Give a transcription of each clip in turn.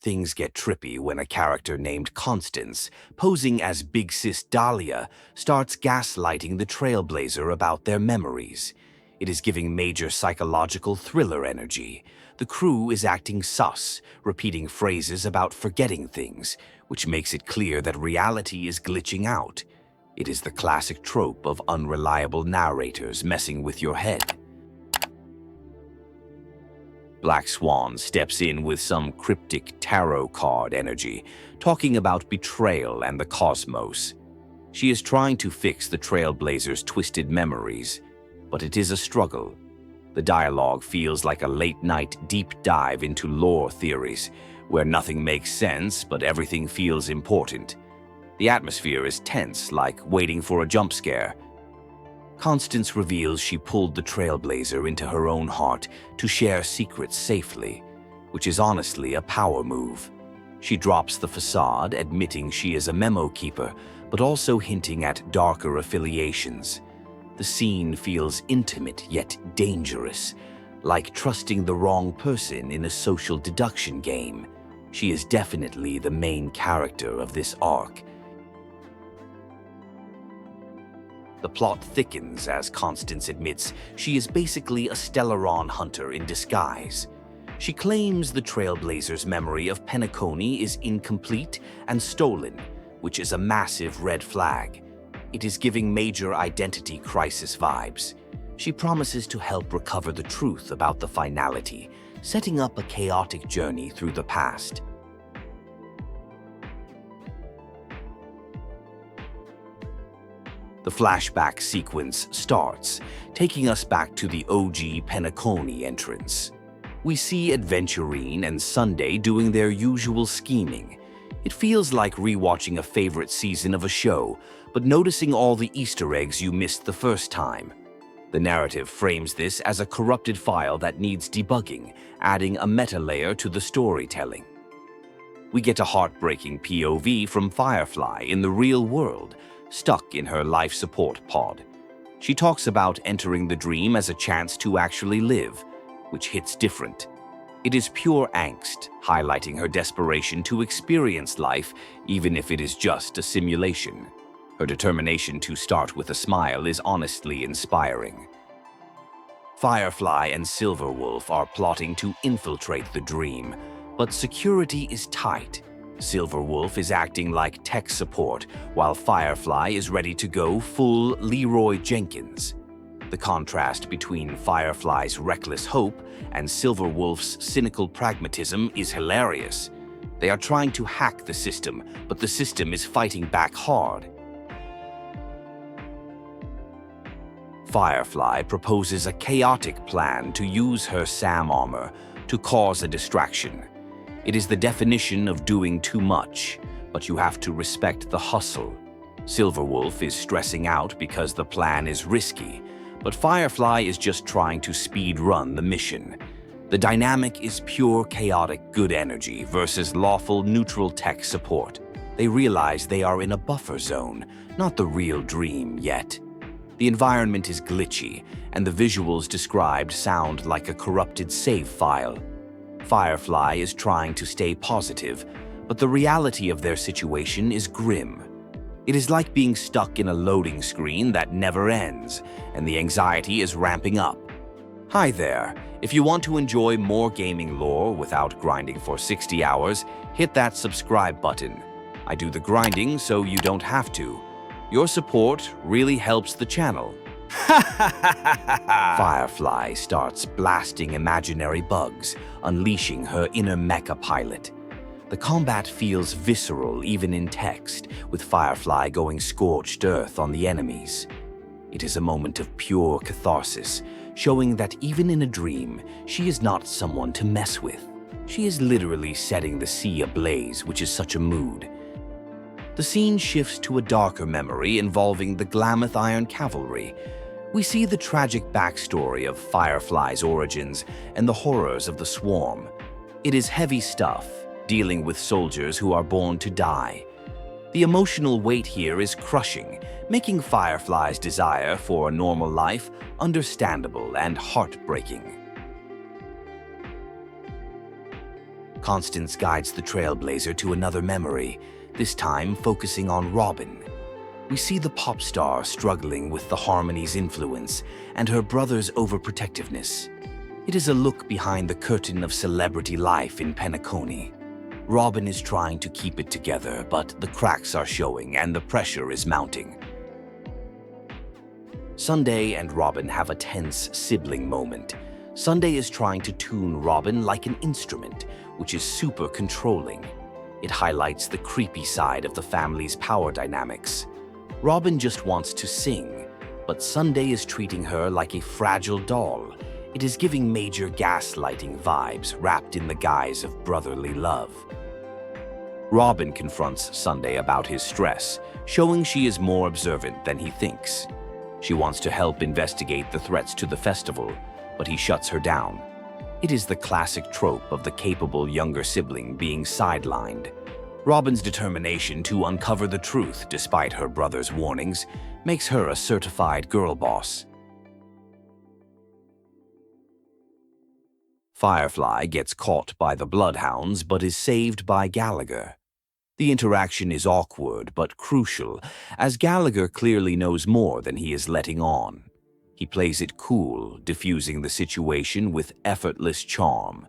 Things get trippy when a character named Constance, posing as Big Sis Dahlia, starts gaslighting the Trailblazer about their memories. It is giving major psychological thriller energy. The crew is acting sus, repeating phrases about forgetting things, which makes it clear that reality is glitching out. It is the classic trope of unreliable narrators messing with your head. Black Swan steps in with some cryptic tarot card energy, talking about betrayal and the cosmos. She is trying to fix the Trailblazer's twisted memories, but it is a struggle. The dialogue feels like a late-night deep dive into lore theories, where nothing makes sense but everything feels important. The atmosphere is tense, like waiting for a jump scare. Constance reveals she pulled the Trailblazer into her own heart to share secrets safely, which is honestly a power move. She drops the facade, admitting she is a memo keeper, but also hinting at darker affiliations. The scene feels intimate yet dangerous, like trusting the wrong person in a social deduction game. She is definitely the main character of this arc. The plot thickens as Constance admits she is basically a Stellaron hunter in disguise. She claims the Trailblazer's memory of Penacony is incomplete and stolen, which is a massive red flag. It is giving major identity crisis vibes. She promises to help recover the truth about the Finality, setting up a chaotic journey through the past. The flashback sequence starts, taking us back to the OG Penacony entrance. We see Aventurine and Sunday doing their usual scheming. It feels like rewatching a favorite season of a show, but noticing all the Easter eggs you missed the first time. The narrative frames this as a corrupted file that needs debugging, adding a meta layer to the storytelling. We get a heartbreaking POV from Firefly in the real world, stuck in her life support pod. She talks about entering the dream as a chance to actually live, which hits different. It is pure angst, highlighting her desperation to experience life, even if it is just a simulation. Her determination to start with a smile is honestly inspiring. Firefly and Silverwolf are plotting to infiltrate the dream, but security is tight. Silverwolf is acting like tech support, while Firefly is ready to go full Leroy Jenkins. The contrast between Firefly's reckless hope and Silverwolf's cynical pragmatism is hilarious. They are trying to hack the system, but the system is fighting back hard. Firefly proposes a chaotic plan to use her SAM armor to cause a distraction. It is the definition of doing too much, but you have to respect the hustle. Silverwolf is stressing out because the plan is risky, but Firefly is just trying to speed run the mission. The dynamic is pure chaotic good energy versus lawful neutral tech support. They realize they are in a buffer zone, not the real dream yet. The environment is glitchy, and the visuals described sound like a corrupted save file. Firefly is trying to stay positive, but the reality of their situation is grim. It is like being stuck in a loading screen that never ends, and the anxiety is ramping up. Hi there. If you want to enjoy more gaming lore without grinding for 60 hours, hit that subscribe button. I do the grinding so you don't have to. Your support really helps the channel. Firefly starts blasting imaginary bugs, unleashing her inner mecha pilot. The combat feels visceral even in text, with Firefly going scorched earth on the enemies. It is a moment of pure catharsis, showing that even in a dream, she is not someone to mess with. She is literally setting the sea ablaze, which is such a mood. The scene shifts to a darker memory involving the Glamoth Iron Cavalry. We see the tragic backstory of Firefly's origins and the horrors of the swarm. It is heavy stuff, dealing with soldiers who are born to die. The emotional weight here is crushing, making Firefly's desire for a normal life understandable and heartbreaking. Constance guides the Trailblazer to another memory, this time focusing on Robin. We see the pop star struggling with the Harmony's influence and her brother's overprotectiveness. It is a look behind the curtain of celebrity life in Penacony. Robin is trying to keep it together, but the cracks are showing and the pressure is mounting. Sunday and Robin have a tense sibling moment. Sunday is trying to tune Robin like an instrument, which is super controlling. It highlights the creepy side of the family's power dynamics. Robin just wants to sing, but Sunday is treating her like a fragile doll. It is giving major gaslighting vibes wrapped in the guise of brotherly love. Robin confronts Sunday about his stress, showing she is more observant than he thinks. She wants to help investigate the threats to the festival, but he shuts her down. It is the classic trope of the capable younger sibling being sidelined. Robin's determination to uncover the truth despite her brother's warnings makes her a certified girl boss. Firefly gets caught by the Bloodhounds but is saved by Gallagher. The interaction is awkward but crucial, as Gallagher clearly knows more than he is letting on. He plays it cool, diffusing the situation with effortless charm.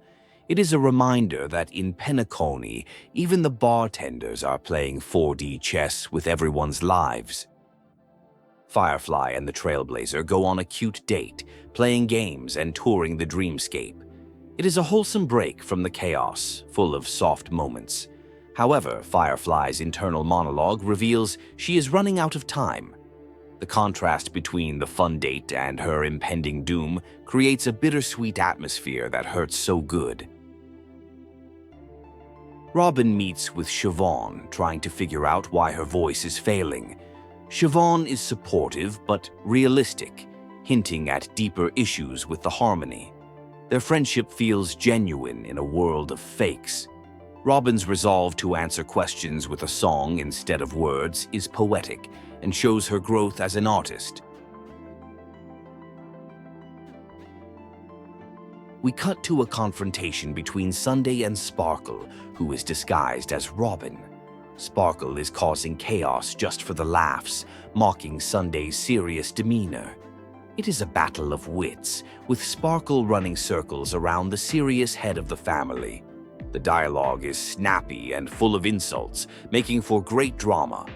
It is a reminder that in Penacony, even the bartenders are playing 4D chess with everyone's lives. Firefly and the Trailblazer go on a cute date, playing games and touring the dreamscape. It is a wholesome break from the chaos, full of soft moments. However, Firefly's internal monologue reveals she is running out of time. The contrast between the fun date and her impending doom creates a bittersweet atmosphere that hurts so good. Robin meets with Siobhan, trying to figure out why her voice is failing. Siobhan is supportive but realistic, hinting at deeper issues with the Harmony. Their friendship feels genuine in a world of fakes. Robin's resolve to answer questions with a song instead of words is poetic and shows her growth as an artist. We cut to a confrontation between Sunday and Sparkle, who is disguised as Robin. Sparkle is causing chaos just for the laughs, mocking Sunday's serious demeanor. It is a battle of wits, with Sparkle running circles around the serious head of the family. The dialogue is snappy and full of insults, making for great drama.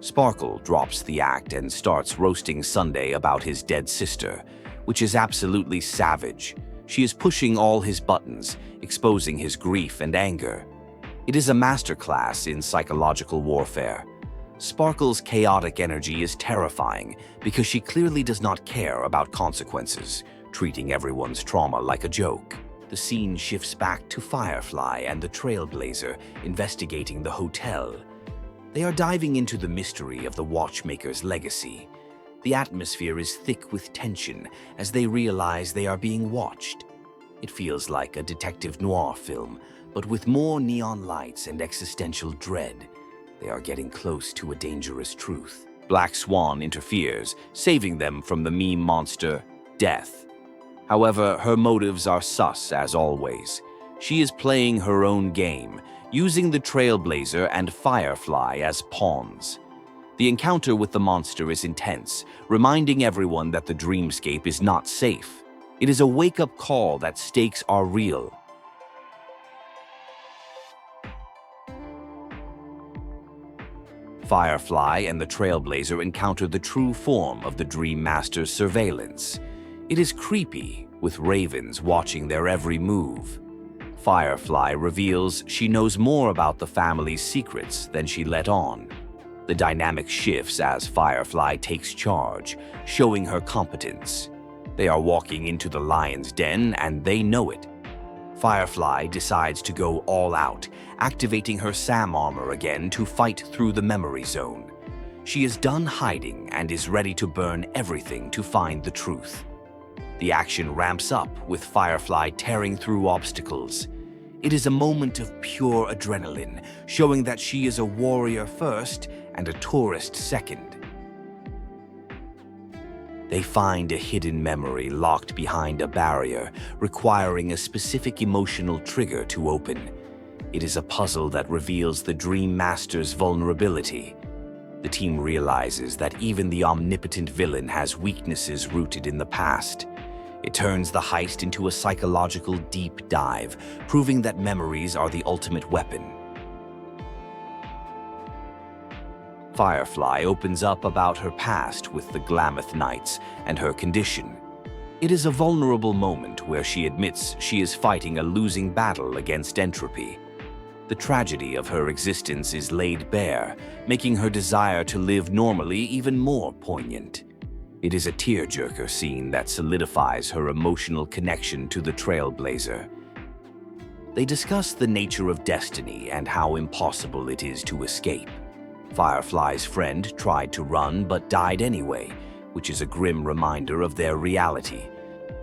Sparkle drops the act and starts roasting Sunday about his dead sister, which is absolutely savage. She is pushing all his buttons, exposing his grief and anger. It is a masterclass in psychological warfare. Sparkle's chaotic energy is terrifying because she clearly does not care about consequences, treating everyone's trauma like a joke. The scene shifts back to Firefly and the Trailblazer investigating the hotel. They are diving into the mystery of the watchmaker's legacy. The atmosphere is thick with tension as they realize they are being watched. It feels like a detective noir film, but with more neon lights and existential dread. They are getting close to a dangerous truth. Black Swan interferes, saving them from the meme monster, Death. However, her motives are sus as always. She is playing her own game, using the Trailblazer and Firefly as pawns. The encounter with the monster is intense, reminding everyone that the dreamscape is not safe. It is a wake-up call that stakes are real. Firefly and the Trailblazer encounter the true form of the Dream Master's surveillance. It is creepy, with ravens watching their every move. Firefly reveals she knows more about the family's secrets than she let on. The dynamic shifts as Firefly takes charge, showing her competence. They are walking into the lion's den and they know it. Firefly decides to go all out, activating her SAM armor again to fight through the memory zone. She is done hiding and is ready to burn everything to find the truth. The action ramps up with Firefly tearing through obstacles. It is a moment of pure adrenaline, showing that she is a warrior first and a tourist second. They find a hidden memory locked behind a barrier, requiring a specific emotional trigger to open. It is a puzzle that reveals the Dream Master's vulnerability. The team realizes that even the omnipotent villain has weaknesses rooted in the past. It turns the heist into a psychological deep dive, proving that memories are the ultimate weapon. Firefly opens up about her past with the Glamoth Knights and her condition. It is a vulnerable moment where she admits she is fighting a losing battle against entropy. The tragedy of her existence is laid bare, making her desire to live normally even more poignant. It is a tearjerker scene that solidifies her emotional connection to the Trailblazer. They discuss the nature of destiny and how impossible it is to escape. Firefly's friend tried to run but died anyway, which is a grim reminder of their reality.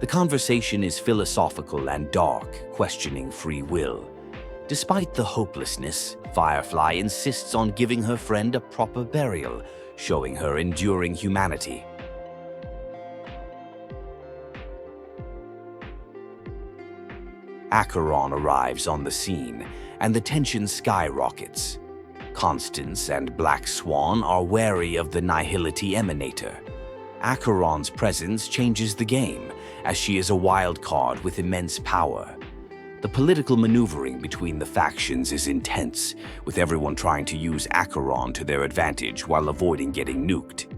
The conversation is philosophical and dark, questioning free will. Despite the hopelessness, Firefly insists on giving her friend a proper burial, showing her enduring humanity. Acheron arrives on the scene, and the tension skyrockets. Constance and Black Swan are wary of the Annihilation emanator. Acheron's presence changes the game, as she is a wild card with immense power. The political maneuvering between the factions is intense, with everyone trying to use Acheron to their advantage while avoiding getting nuked.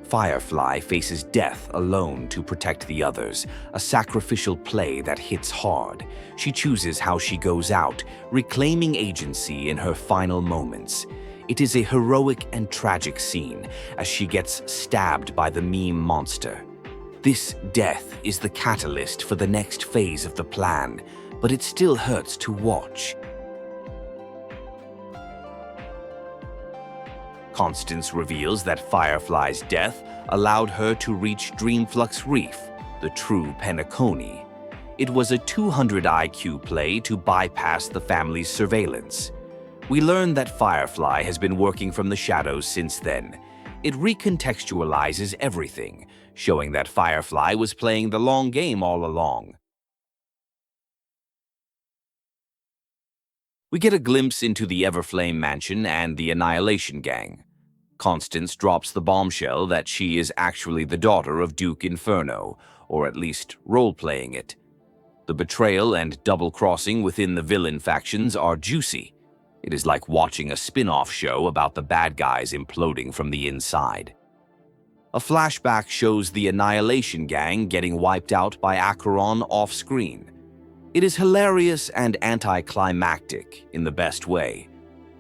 Firefly faces death alone to protect the others, a sacrificial play that hits hard. She chooses how she goes out, reclaiming agency in her final moments. It is a heroic and tragic scene as she gets stabbed by the meme monster. This death is the catalyst for the next phase of the plan, but it still hurts to watch. Constance reveals that Firefly's death allowed her to reach Dreamflux Reef, the true Penacony. It was a 200 IQ play to bypass the family's surveillance. We learn that Firefly has been working from the shadows since then. It recontextualizes everything, showing that Firefly was playing the long game all along. We get a glimpse into the Everflame mansion and the Annihilation gang. Constance drops the bombshell that she is actually the daughter of Duke Inferno, or at least role-playing it. The betrayal and double-crossing within the villain factions are juicy. It is like watching a spin-off show about the bad guys imploding from the inside. A flashback shows the Annihilation gang getting wiped out by Acheron off-screen. It is hilarious and anticlimactic in the best way.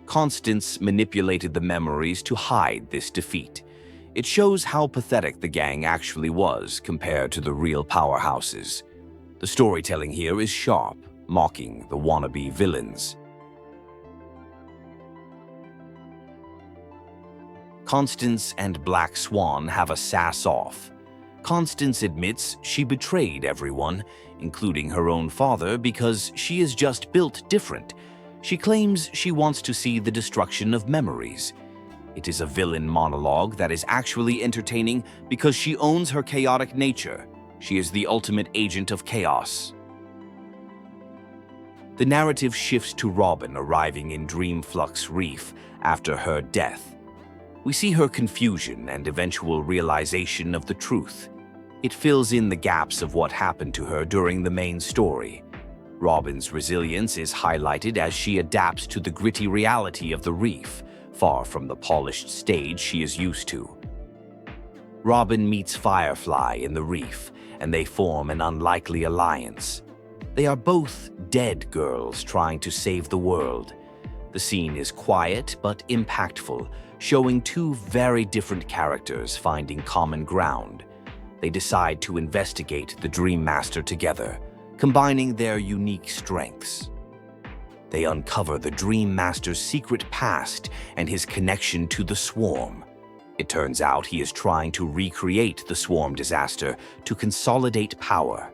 Constance manipulated the memories to hide this defeat. It shows how pathetic the gang actually was compared to the real powerhouses. The storytelling here is sharp, mocking the wannabe villains. Constance and Black Swan have a sass-off. Constance admits she betrayed everyone, including her own father, because she is just built different. She claims she wants to see the destruction of memories. It is a villain monologue that is actually entertaining because she owns her chaotic nature. She is the ultimate agent of chaos. The narrative shifts to Robin arriving in Dreamflux Reef after her death. We see her confusion and eventual realization of the truth. It fills in the gaps of what happened to her during the main story. Robin's resilience is highlighted as she adapts to the gritty reality of the reef, far from the polished stage she is used to. Robin meets Firefly in the reef, and they form an unlikely alliance. They are both dead girls trying to save the world. The scene is quiet but impactful, showing two very different characters finding common ground. They decide to investigate the Dream Master together, combining their unique strengths. They uncover the Dream Master's secret past and his connection to the Swarm. It turns out he is trying to recreate the Swarm disaster to consolidate power.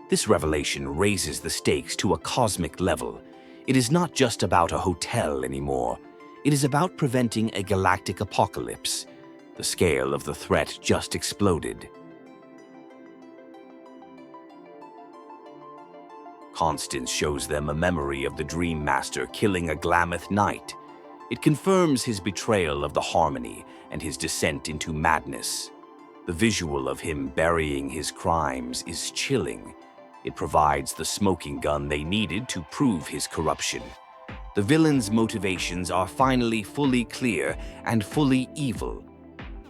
This revelation raises the stakes to a cosmic level. It is not just about a hotel anymore. It is about preventing a galactic apocalypse. The scale of the threat just exploded. Constance shows them a memory of the Dream Master killing a Glamoth Knight. It confirms his betrayal of the Harmony and his descent into madness. The visual of him burying his crimes is chilling. It provides the smoking gun they needed to prove his corruption. The villain's motivations are finally fully clear and fully evil.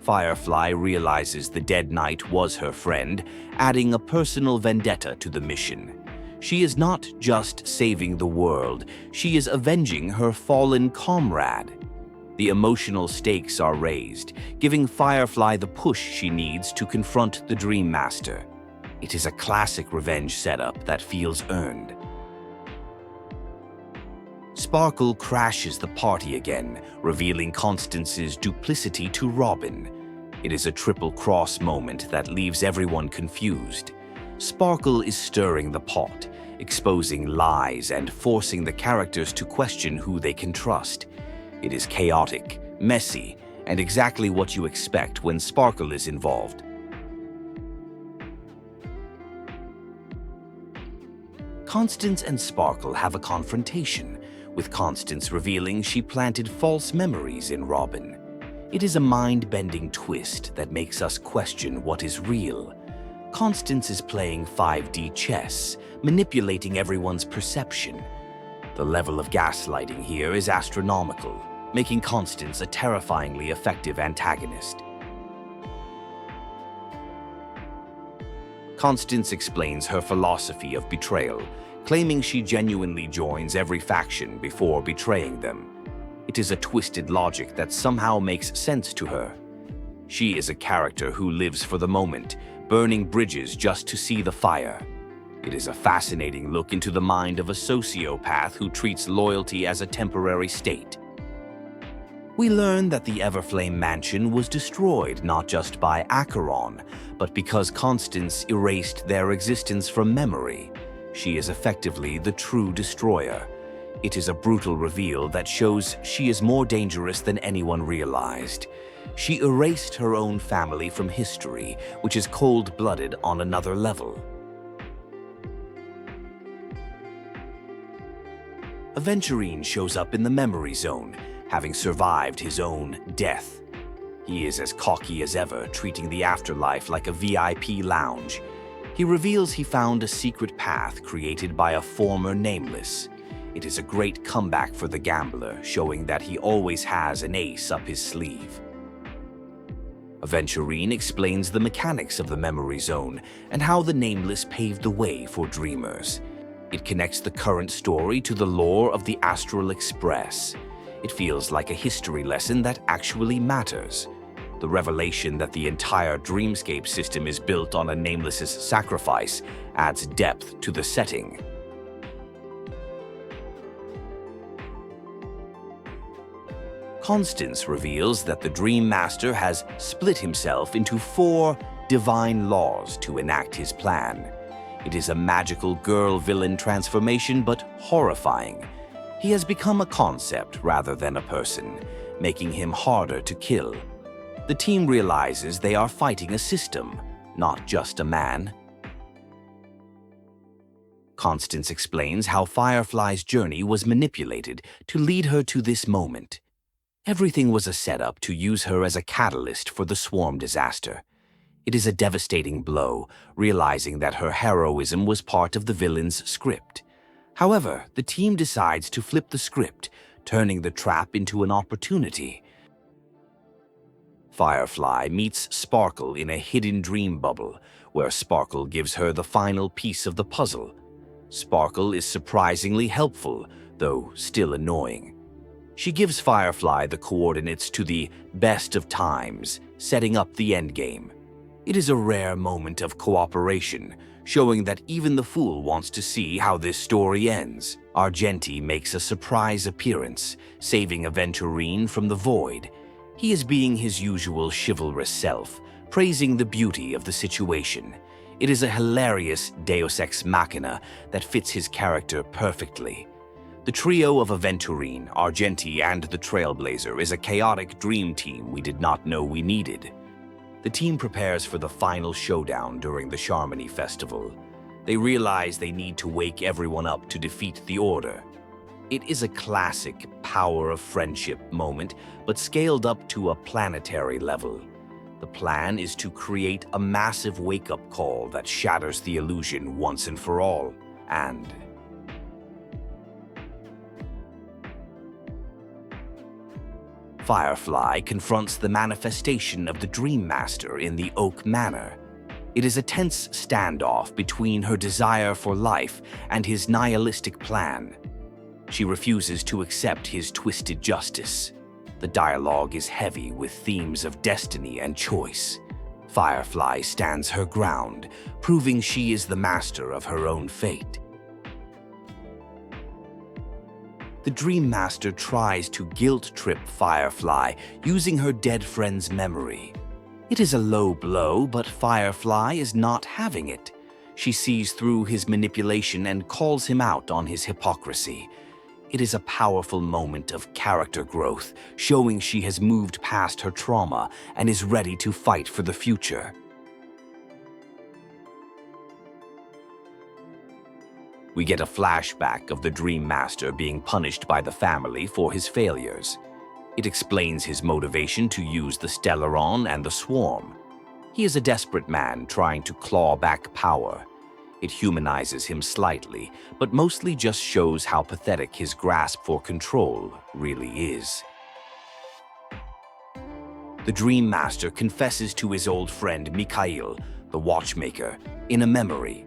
Firefly realizes the dead knight was her friend, adding a personal vendetta to the mission. She is not just saving the world, she is avenging her fallen comrade. The emotional stakes are raised, giving Firefly the push she needs to confront the Dream Master. It is a classic revenge setup that feels earned. Sparkle crashes the party again, revealing Constance's duplicity to Robin. It is a triple cross moment that leaves everyone confused. Sparkle is stirring the pot, exposing lies and forcing the characters to question who they can trust. It is chaotic, messy, and exactly what you expect when Sparkle is involved. Constance and Sparkle have a confrontation, with Constance revealing she planted false memories in Robin. It is a mind-bending twist that makes us question what is real. Constance is playing 5D chess, manipulating everyone's perception. The level of gaslighting here is astronomical, making Constance a terrifyingly effective antagonist. Constance explains her philosophy of betrayal, claiming she genuinely joins every faction before betraying them. It is a twisted logic that somehow makes sense to her. She is a character who lives for the moment, burning bridges just to see the fire. It is a fascinating look into the mind of a sociopath who treats loyalty as a temporary state. We learn that the Everflame mansion was destroyed not just by Acheron, but because Constance erased their existence from memory. She is effectively the true destroyer. It is a brutal reveal that shows she is more dangerous than anyone realized. She erased her own family from history, which is cold-blooded on another level. Aventurine shows up in the memory zone, having survived his own death. He is as cocky as ever, treating the afterlife like a VIP lounge. He reveals he found a secret path created by a former Nameless. It is a great comeback for the gambler, showing that he always has an ace up his sleeve. Aventurine explains the mechanics of the memory zone and how the Nameless paved the way for dreamers. It connects the current story to the lore of the Astral Express. It feels like a history lesson that actually matters. The revelation that the entire dreamscape system is built on a Nameless's sacrifice adds depth to the setting. Constance reveals that the Dream Master has split himself into 4 divine laws to enact his plan. It is a magical girl-villain transformation, but horrifying. He has become a concept rather than a person, making him harder to kill. The team realizes they are fighting a system, not just a man. Constance explains how Firefly's journey was manipulated to lead her to this moment. Everything was a setup to use her as a catalyst for the swarm disaster. It is a devastating blow, realizing that her heroism was part of the villain's script. However, the team decides to flip the script, turning the trap into an opportunity. Firefly meets Sparkle in a hidden dream bubble, where Sparkle gives her the final piece of the puzzle. Sparkle is surprisingly helpful, though still annoying. She gives Firefly the coordinates to the best of times, setting up the endgame. It is a rare moment of cooperation, showing that even the fool wants to see how this story ends. Argenti makes a surprise appearance, saving Aventurine from the void. He is being his usual chivalrous self, praising the beauty of the situation. It is a hilarious deus ex machina that fits his character perfectly. The trio of Aventurine, Argenti, and the Trailblazer is a chaotic dream team we did not know we needed. The team prepares for the final showdown during the Charmony Festival. They realize they need to wake everyone up to defeat the Order. It is a classic power of friendship moment, but scaled up to a planetary level. The plan is to create a massive wake-up call that shatters the illusion once and for all, and Firefly confronts the manifestation of the Dream Master in the Oak Manor. It is a tense standoff between her desire for life and his nihilistic plan. She refuses to accept his twisted justice. The dialogue is heavy with themes of destiny and choice. Firefly stands her ground, proving she is the master of her own fate. The Dream Master tries to guilt-trip Firefly using her dead friend's memory. It is a low blow, but Firefly is not having it. She sees through his manipulation and calls him out on his hypocrisy. It is a powerful moment of character growth, showing she has moved past her trauma and is ready to fight for the future. We get a flashback of the Dream Master being punished by the family for his failures. It explains his motivation to use the Stellaron and the Swarm. He is a desperate man trying to claw back power. It humanizes him slightly, but mostly just shows how pathetic his grasp for control really is. The Dream Master confesses to his old friend Mikhail, the Watchmaker, in a memory.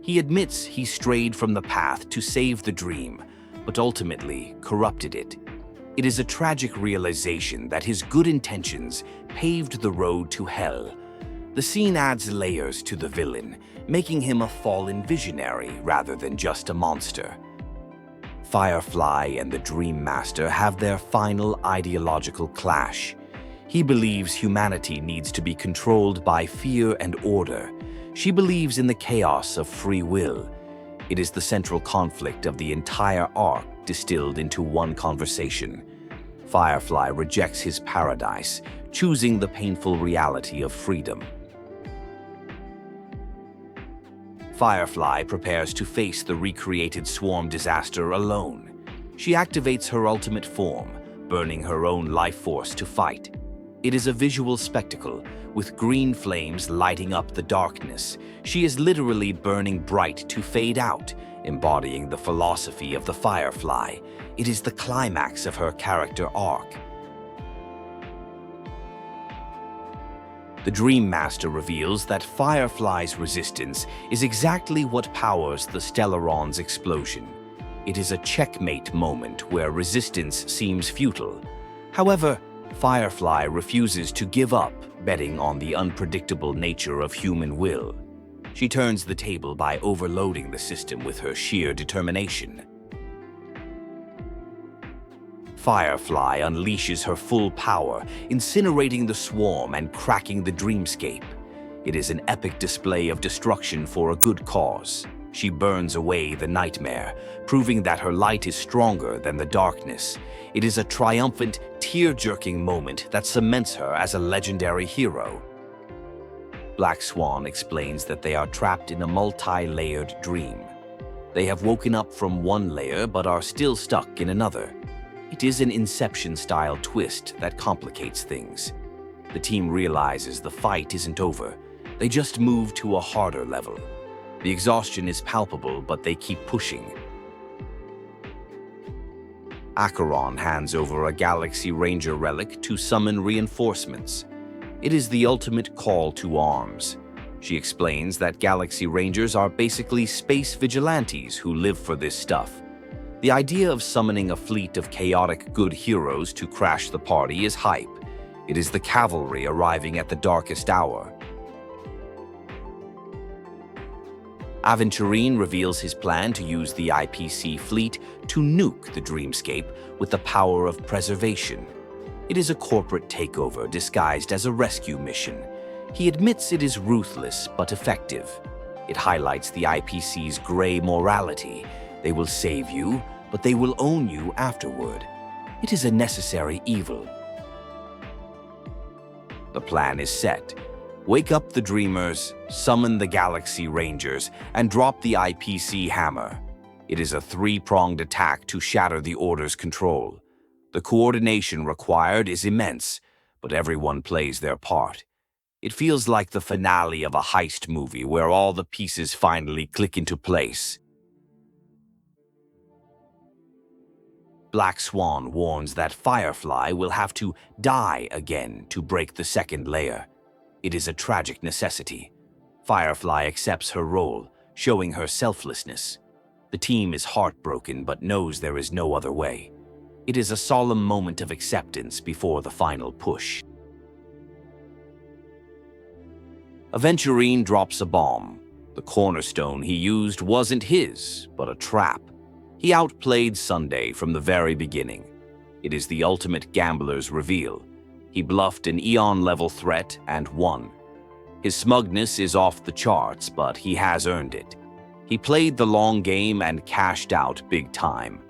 He admits he strayed from the path to save the dream, but ultimately corrupted it. It is a tragic realization that his good intentions paved the road to hell. The scene adds layers to the villain, making him a fallen visionary rather than just a monster. Firefly and the Dream Master have their final ideological clash. He believes humanity needs to be controlled by fear and order. She believes in the chaos of free will. It is the central conflict of the entire arc distilled into one conversation. Firefly rejects his paradise, choosing the painful reality of freedom. Firefly prepares to face the recreated swarm disaster alone. She activates her ultimate form, burning her own life force to fight. It is a visual spectacle, with green flames lighting up the darkness. She is literally burning bright to fade out, embodying the philosophy of the Firefly. It is the climax of her character arc. The Dream Master reveals that Firefly's resistance is exactly what powers the Stellaron's explosion. It is a checkmate moment where resistance seems futile. However, Firefly refuses to give up, betting on the unpredictable nature of human will. She turns the table by overloading the system with her sheer determination. Firefly unleashes her full power, incinerating the swarm and cracking the dreamscape. It is an epic display of destruction for a good cause. She burns away the nightmare, proving that her light is stronger than the darkness. It is a triumphant, tear-jerking moment that cements her as a legendary hero. Black Swan explains that they are trapped in a multi-layered dream. They have woken up from one layer but are still stuck in another. It is an Inception-style twist that complicates things. The team realizes the fight isn't over. They just move to a harder level. The exhaustion is palpable, but they keep pushing. Acheron hands over a Galaxy Ranger relic to summon reinforcements. It is the ultimate call to arms. She explains that Galaxy Rangers are basically space vigilantes who live for this stuff. The idea of summoning a fleet of chaotic good heroes to crash the party is hype. It is the cavalry arriving at the darkest hour. Aventurine reveals his plan to use the IPC fleet to nuke the dreamscape with the power of preservation. It is a corporate takeover disguised as a rescue mission. He admits it is ruthless but effective. It highlights the IPC's gray morality. They will save you, but they will own you afterward. It is a necessary evil. The plan is set. Wake up the Dreamers, summon the Galaxy Rangers, and drop the IPC hammer. It is a three-pronged attack to shatter the Order's control. The coordination required is immense, but everyone plays their part. It feels like the finale of a heist movie where all the pieces finally click into place. Black Swan warns that Firefly will have to die again to break the second layer. It is a tragic necessity. Firefly accepts her role, showing her selflessness. The team is heartbroken but knows there is no other way. It is a solemn moment of acceptance before the final push. Aventurine drops a bomb. The cornerstone he used wasn't his, but a trap. He outplayed Sunday from the very beginning. It is the ultimate gambler's reveal. He bluffed an Eon-level threat and won. His smugness is off the charts, but he has earned it. He played the long game and cashed out big time.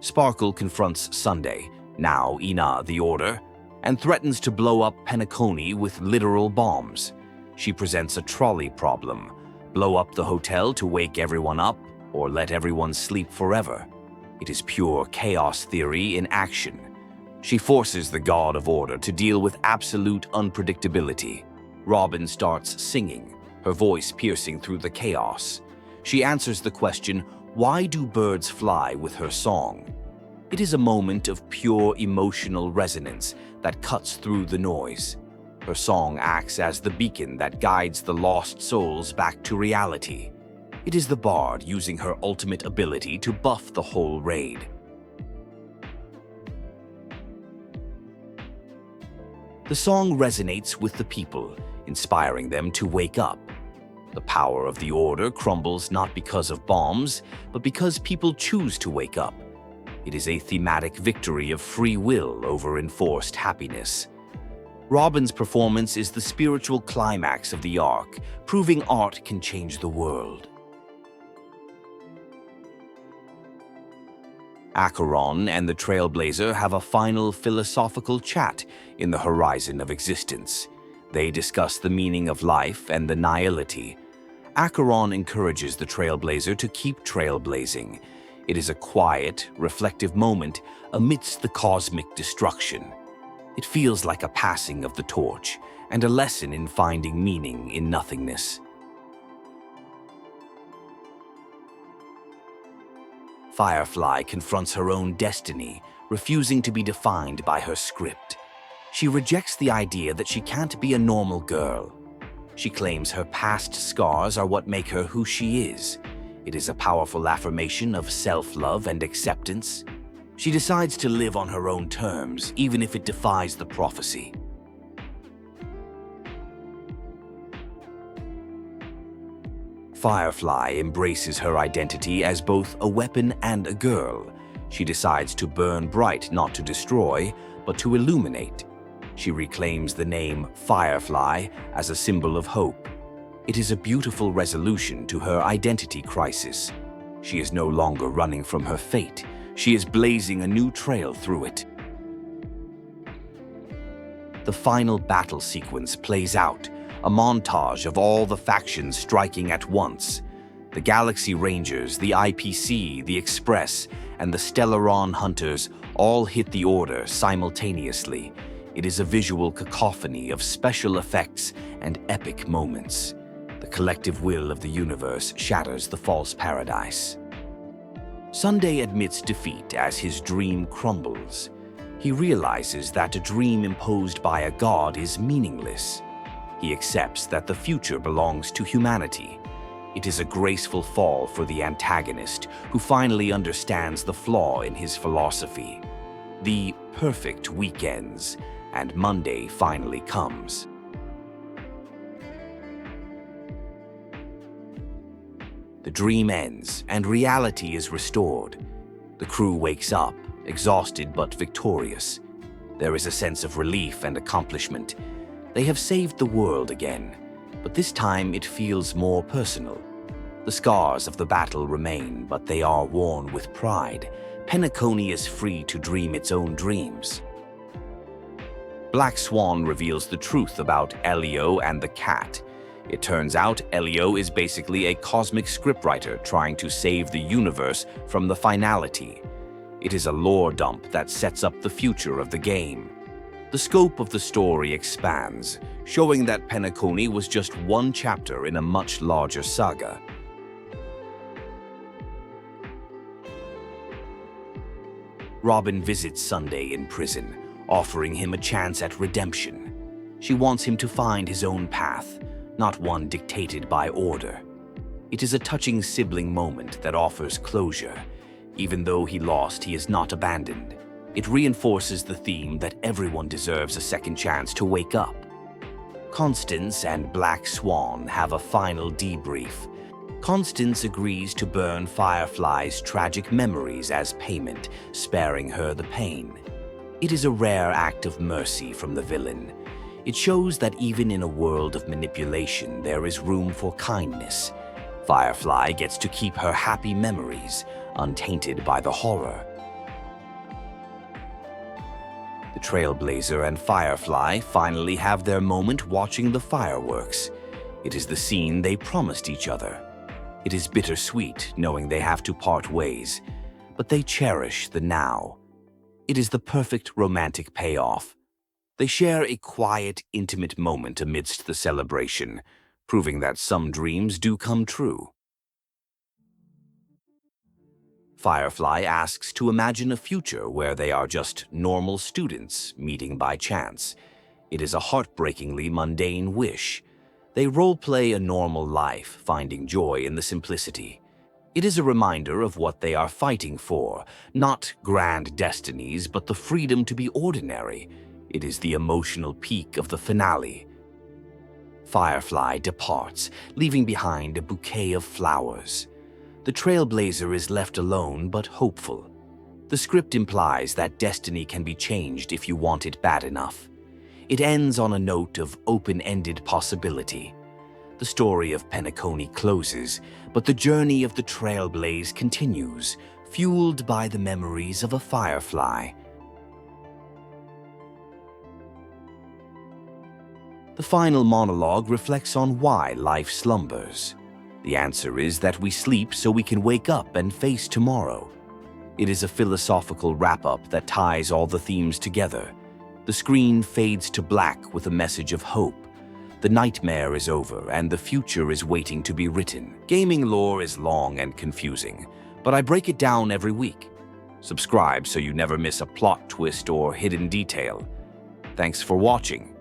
Sparkle confronts Sunday, now Ina the Order, and threatens to blow up Penacony with literal bombs. She presents a trolley problem. Blow up the hotel to wake everyone up, or let everyone sleep forever. It is pure chaos theory in action. She forces the God of Order to deal with absolute unpredictability. Robin starts singing, her voice piercing through the chaos. She answers the question, why do birds fly, with her song? It is a moment of pure emotional resonance that cuts through the noise. Her song acts as the beacon that guides the lost souls back to reality. It is the bard using her ultimate ability to buff the whole raid. The song resonates with the people, inspiring them to wake up. The power of the Order crumbles not because of bombs, but because people choose to wake up. It is a thematic victory of free will over enforced happiness. Robin's performance is the spiritual climax of the arc, proving art can change the world. Acheron and the Trailblazer have a final philosophical chat in the horizon of existence. They discuss the meaning of life and the nihility. Acheron encourages the Trailblazer to keep trailblazing. It is a quiet, reflective moment amidst the cosmic destruction. It feels like a passing of the torch and a lesson in finding meaning in nothingness. Firefly confronts her own destiny, refusing to be defined by her script. She rejects the idea that she can't be a normal girl. She claims her past scars are what make her who she is. It is a powerful affirmation of self-love and acceptance. She decides to live on her own terms, even if it defies the prophecy. Firefly embraces her identity as both a weapon and a girl. She decides to burn bright, not to destroy, but to illuminate. She reclaims the name Firefly as a symbol of hope. It is a beautiful resolution to her identity crisis. She is no longer running from her fate. She is blazing a new trail through it. The final battle sequence plays out, a montage of all the factions striking at once. The Galaxy Rangers, the IPC, the Express, and the Stellaron Hunters all hit the Order simultaneously. It is a visual cacophony of special effects and epic moments. The collective will of the universe shatters the false paradise. Sunday admits defeat as his dream crumbles. He realizes that a dream imposed by a god is meaningless. He accepts that the future belongs to humanity. It is a graceful fall for the antagonist, who finally understands the flaw in his philosophy. The perfect weekends, and Monday finally comes. The dream ends, and reality is restored. The crew wakes up, exhausted but victorious. There is a sense of relief and accomplishment. They have saved the world again, but this time it feels more personal. The scars of the battle remain, but they are worn with pride. Penacony is free to dream its own dreams. Black Swan reveals the truth about Elio and the cat. It turns out Elio is basically a cosmic scriptwriter trying to save the universe from the Finality. It is a lore dump that sets up the future of the game. The scope of the story expands, showing that Penacony was just one chapter in a much larger saga. Robin visits Sunday in prison, offering him a chance at redemption. She wants him to find his own path, not one dictated by order. It is a touching sibling moment that offers closure. Even though he lost, he is not abandoned. It reinforces the theme that everyone deserves a second chance to wake up. Constance and Black Swan have a final debrief. Constance agrees to burn Firefly's tragic memories as payment, sparing her the pain. It is a rare act of mercy from the villain. It shows that even in a world of manipulation, there is room for kindness. Firefly gets to keep her happy memories, untainted by the horror. The Trailblazer and Firefly finally have their moment watching the fireworks. It is the scene they promised each other. It is bittersweet knowing they have to part ways, but they cherish the now. It is the perfect romantic payoff. They share a quiet, intimate moment amidst the celebration, proving that some dreams do come true. Firefly asks to imagine a future where they are just normal students meeting by chance. It is a heartbreakingly mundane wish. They roleplay a normal life, finding joy in the simplicity. It is a reminder of what they are fighting for, not grand destinies, but the freedom to be ordinary. It is the emotional peak of the finale. Firefly departs, leaving behind a bouquet of flowers. The Trailblazer is left alone but hopeful. The script implies that destiny can be changed if you want it bad enough. It ends on a note of open-ended possibility. The story of Penacony closes, but the journey of the Trailblaze continues, fueled by the memories of a Firefly. The final monologue reflects on why life slumbers. The answer is that we sleep so we can wake up and face tomorrow. It is a philosophical wrap-up that ties all the themes together. The screen fades to black with a message of hope. The nightmare is over and the future is waiting to be written. Gaming lore is long and confusing, but I break it down every week. Subscribe so you never miss a plot twist or hidden detail. Thanks for watching.